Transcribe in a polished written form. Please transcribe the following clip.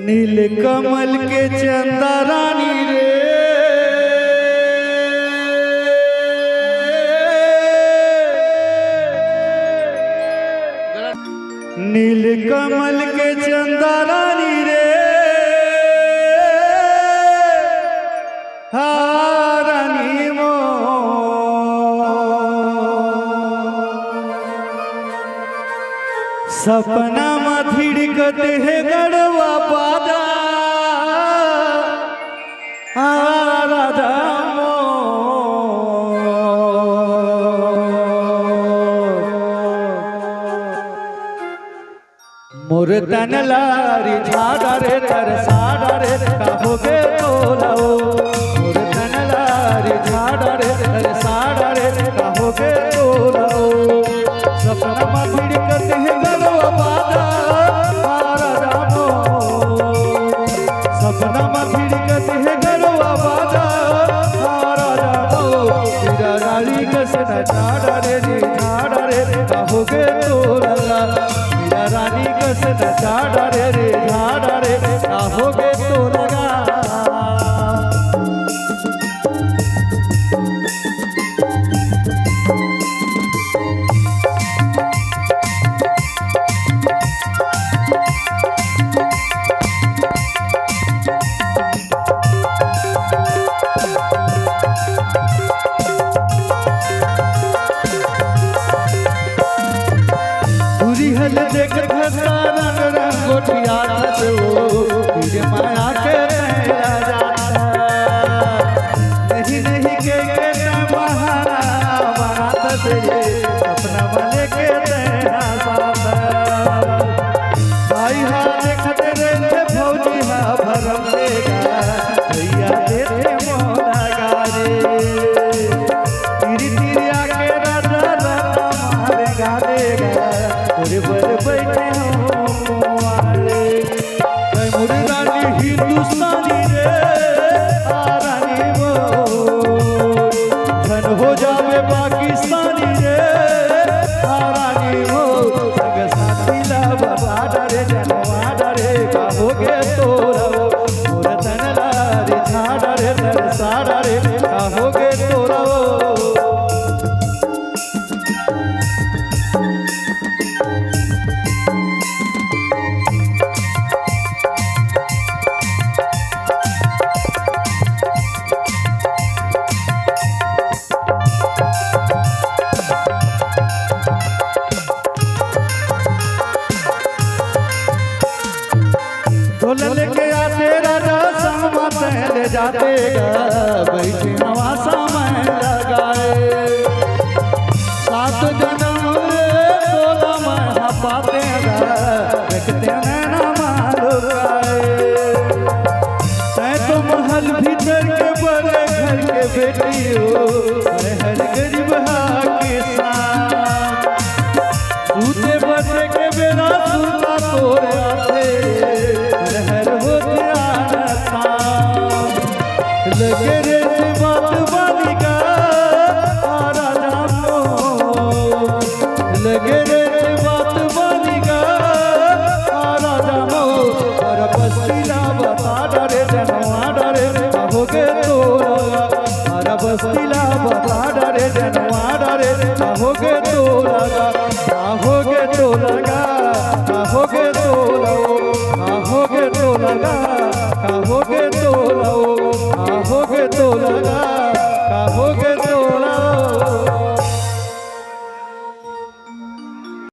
नील कमल के चंदा रानी रे, नील कमल के चंदा रानी रे, हारानी मो सपना मथिड़कत है गड़वा पादा राधा मो मोर तन लारी झाड़ा रे तर साड़ा रे कहोगे तोलाओ, मोर तन लारी झाड़ा रे तर साड़ा रे कहोगे तोलाओ, सपना मथिड़कत है गड़वा पादा राधा मो सपना मथिड़कत है गड़वा पादा राधा मो तेरा रानी कसन झाड़ा रे झाड़ा रे कहोगे तोला, रानी कसन झाड़ा रे झाड़ा रे कहोगे तो लगा। हल देख घसा रंग रंगोटिया दो तेरे माया के मेरा जाता नहीं नहीं के महारा बात तेरे अपना वाले के तेरा साथ भाई हा देखते रे भौजी हा भरम देगा भैया देते मोला गारे तिरी तिरी आके राजा राजा मारे गा देगा बर बैठे हो वाले मोर रानी हिंदुस्तानी रे रानी वो धन हो जावे पाकिस्तानी रे रानी वो संग साथी ला बाबा डरे जनवा डरे कहोगे तो रहो मोर तन लारी झाड़ा रे तर साड़ा रे कहोगे तो रहो। लेके आते राजा सामा पहले जाते बैठे हवा समय लगाए सात जन्म रे सोला महा पाते रखते नैना मालुकाए तै तो महल भीतर के बड़े घर के बेटी हो हर गरीब के साथ सूते बचे के बेरा सुता तोरे आते लगे रे बात बालिका राजा मो लगे रे बात बालिका राजा मो और बस्तीला बता डरे जनवा डरे कहोगे तो लगा और बस्तीला बता डरे जनवा डरे कहोगे तो लगा कहोगे तो लगा कहोगे तो लगा कहोगे तो लगा।